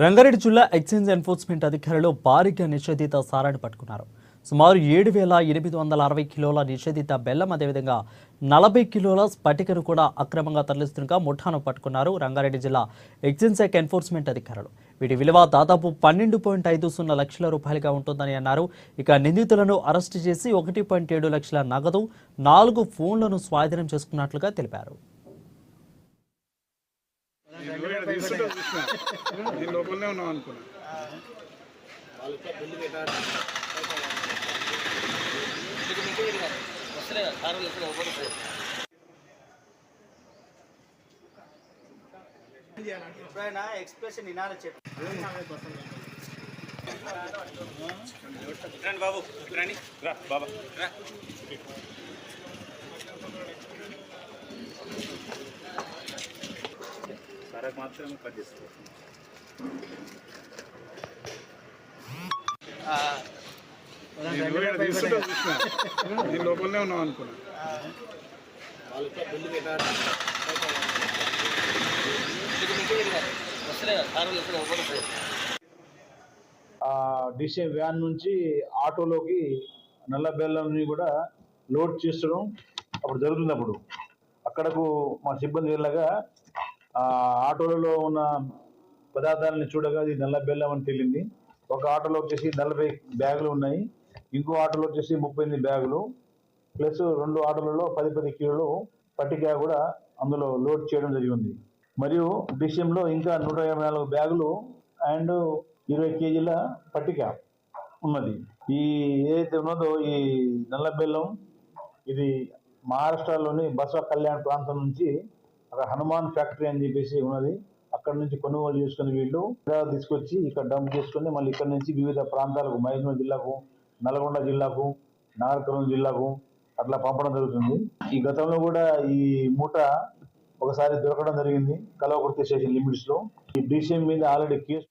రంగారెడ్డి జిల్లా excise enforcement అధికారులు భారీగా నిషేధిత సారాన్ని పట్టుకున్నారు. సుమారు 7,860 కిలోల నిషేధిత బెల్లం, అదేవిధంగా 40 కిలోల స్ఫటికను కూడా అక్రమంగా తరలిస్తుండగా ముఠాను పట్టుకున్నారు రంగారెడ్డి జిల్లా ఎక్సైజ్ శాఖ ఎన్ఫోర్స్మెంట్ అధికారులు. వీటి విలువ దాదాపు 12.50 లక్షల రూపాయలుగా ఉంటుందని అన్నారు. ఇక నిందితులను అరెస్టు చేసి 1.7 లక్షల నగదు, 4 ఫోన్లను స్వాధీనం చేసుకున్నట్లుగా తెలిపారు. లోపలనే ఉన్నాం అనుకున్నా. ఎప్పుడైనా ఎక్స్ప్రెషన్ వినాలి చెప్పి బాబు రా బాబా రా. సరే మాత్రమే పట్టిస్తాను. లోపలనే ఉన్నాం అనుకున్నా. డిసే వ్యాన్ నుంచి ఆటోలోకి నల్ల బెల్లంని కూడా లోడ్ చేస్తడం అప్పుడు జరుగుతున్నప్పుడు అక్కడకు మా సిబ్బంది వెళ్ళగా ఆటోలలో ఉన్న పదార్థాలని చూడగా ఇది నల్ల బెల్లం అని తేలింది. ఒక ఆటోలో వచ్చేసి 40 బ్యాగులు ఉన్నాయి, ఇంకో ఆటోలో వచ్చేసి 38 బ్యాగులు, ప్లస్ 2 ఆటోలలో 10 కిలోలు పట్టిక కూడా అందులో లోడ్ చేయడం జరిగింది. మరియు డిసెంలో ఇంకా 184 బ్యాగులు అండ్ 20 కేజీల పట్టిక ఉన్నది. ఈ ఏదైతే ఉన్నదో ఈ నల్ల బెల్లం ఇది మహారాష్ట్రలోని బసవ కళ్యాణ్ ప్రాంతం నుంచి అక్కడ హనుమాన్ ఫ్యాక్టరీ అని చెప్పేసి ఉన్నది, అక్కడ నుంచి కొనుగోలు చేసుకుని వీళ్ళు తీసుకొచ్చి ఇక్కడ డంప్ చేసుకుని మళ్ళీ ఇక్కడ నుంచి వివిధ ప్రాంతాలకు మహబూబ్నగర్ జిల్లాకు, నల్గొండ జిల్లాకు, నాగర్ కర్నూలు జిల్లాకు అట్లా పంపడం జరుగుతుంది. ఈ గతంలో కూడా ఈ మూట ఒకసారి దొరకడం జరిగింది కల్వకుర్తి స్టేషన్ లిమిట్స్ లో. ఈ డిసిఎం మీద ఆల్రెడీ కేసు